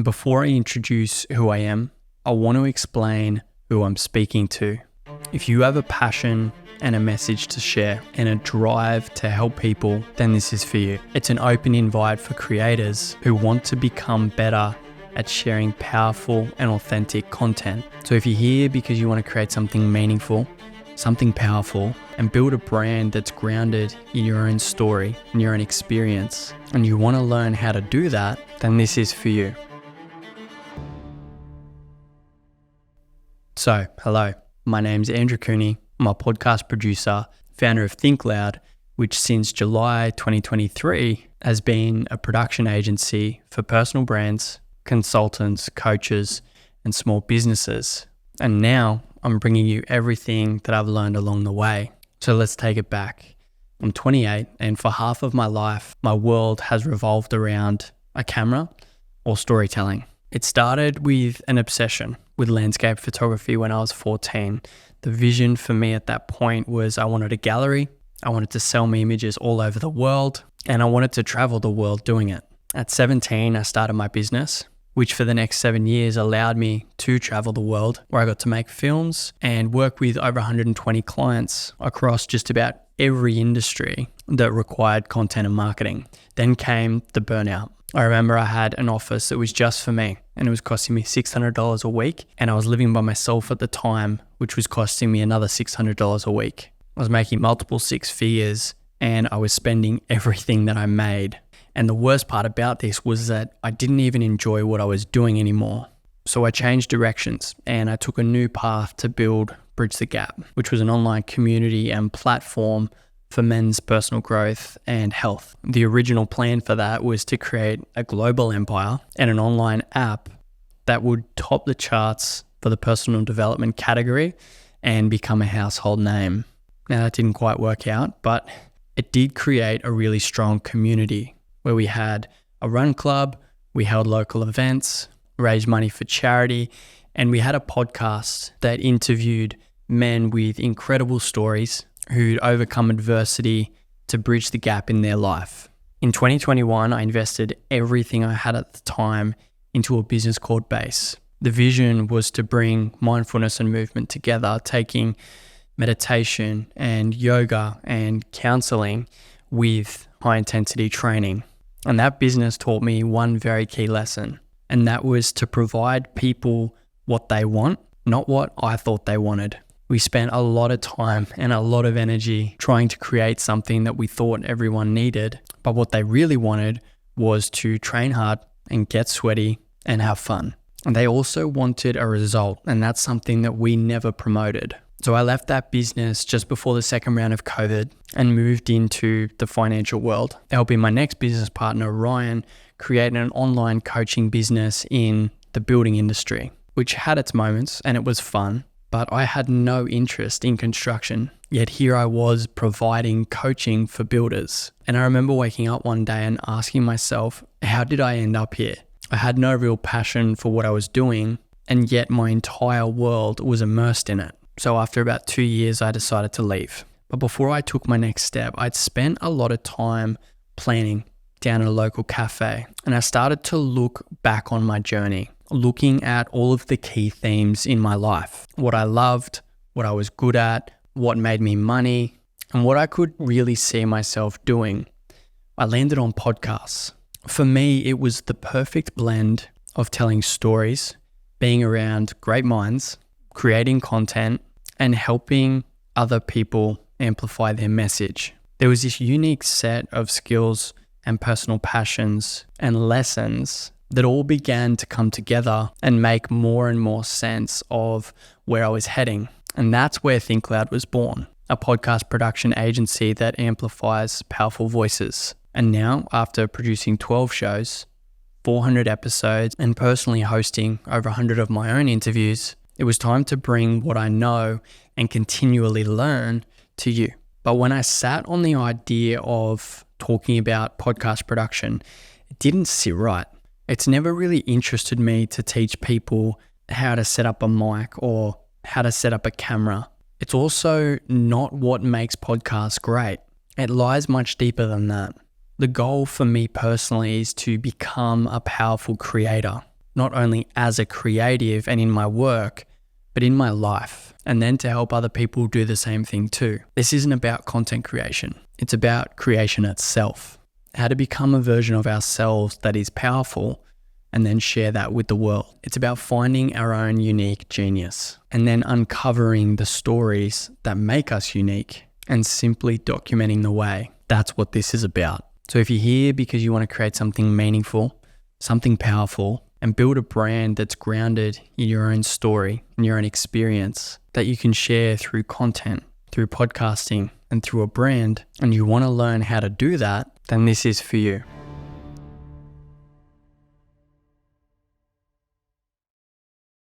Before I introduce who I am, I want to explain who I'm speaking to. If you have a passion and a message to share and a drive to help people, then this is for you. It's an open invite for creators who want to become better at sharing powerful and authentic content. So if you're here because you want to create something meaningful, something powerful, and build a brand that's grounded in your own story and your own experience, and you want to learn how to do that, then this is for you. So, hello, my name's Andrew Cooney. I'm a podcast producer, founder of Think Loud, which since July 2023 has been a production agency for personal brands, consultants, coaches, and small businesses. And now I'm bringing you everything that I've learned along the way. So let's take it back. I'm 28, and for half of my life, my world has revolved around a camera or storytelling. It started with an obsession with landscape photography when I was 14. The vision for me at that point was I wanted a gallery, I wanted to sell me images all over the world, and I wanted to travel the world doing it. At 17, I started my business, which for the next 7 years allowed me to travel the world, where I got to make films and work with over 120 clients across just about every industry that required content and marketing. Then came the burnout. I remember I had an office that was just for me, and it was costing me $600 a week, and I was living by myself at the time, which was costing me another $600 a week. I was making multiple six figures, and I was spending everything that I made. And the worst part about this was that I didn't even enjoy what I was doing anymore. So I changed directions, and I took a new path to build Bridge the Gap, which was an online community and platform for men's personal growth and health. The original plan for that was to create a global empire and an online app that would top the charts for the personal development category and become a household name. Now that didn't quite work out, but it did create a really strong community where we had a run club, we held local events, raised money for charity, and we had a podcast that interviewed men with incredible stories who'd overcome adversity to bridge the gap in their life. In 2021, I invested everything I had at the time into a business called Base. The vision was to bring mindfulness and movement together, taking meditation and yoga and counseling with high intensity training. And that business taught me one very key lesson, and that was to provide people what they want, not what I thought they wanted. We spent a lot of time and a lot of energy trying to create something that we thought everyone needed, but what they really wanted was to train hard and get sweaty and have fun. And they also wanted a result, and that's something that we never promoted. So I left that business just before the second round of COVID and moved into the financial world, helping my next business partner, Ryan, create an online coaching business in the building industry, which had its moments and it was fun. But I had no interest in construction, yet here I was providing coaching for builders. And I remember waking up one day and asking myself, how did I end up here? I had no real passion for what I was doing, and yet my entire world was immersed in it. So after about 2 years, I decided to leave. But before I took my next step, I'd spent a lot of time planning down at a local cafe, and I started to look back on my journey, looking at all of the key themes in my life, what I loved, what I was good at, what made me money, and what I could really see myself doing. I landed on podcasts. For me, it was the perfect blend of telling stories, being around great minds, creating content, and helping other people amplify their message. There was this unique set of skills and personal passions and lessons that all began to come together and make more and more sense of where I was heading. And that's where Think Loud was born, a podcast production agency that amplifies powerful voices. And now, after producing 12 shows, 400 episodes, and personally hosting over 100 of my own interviews, it was time to bring what I know and continually learn to you. But when I sat on the idea of talking about podcast production, it didn't sit right. It's never really interested me to teach people how to set up a mic or how to set up a camera. It's also not what makes podcasts great. It lies much deeper than that. The goal for me personally is to become a powerful creator, not only as a creative and in my work, but in my life, and then to help other people do the same thing too. This isn't about content creation. It's about creation itself. How to become a version of ourselves that is powerful and then share that with the world. It's about finding our own unique genius and then uncovering the stories that make us unique and simply documenting the way. That's what this is about. So if you're here because you want to create something meaningful, something powerful, and build a brand that's grounded in your own story and your own experience that you can share through content, through podcasting, and through a brand, and you want to learn how to do that, then this is for you.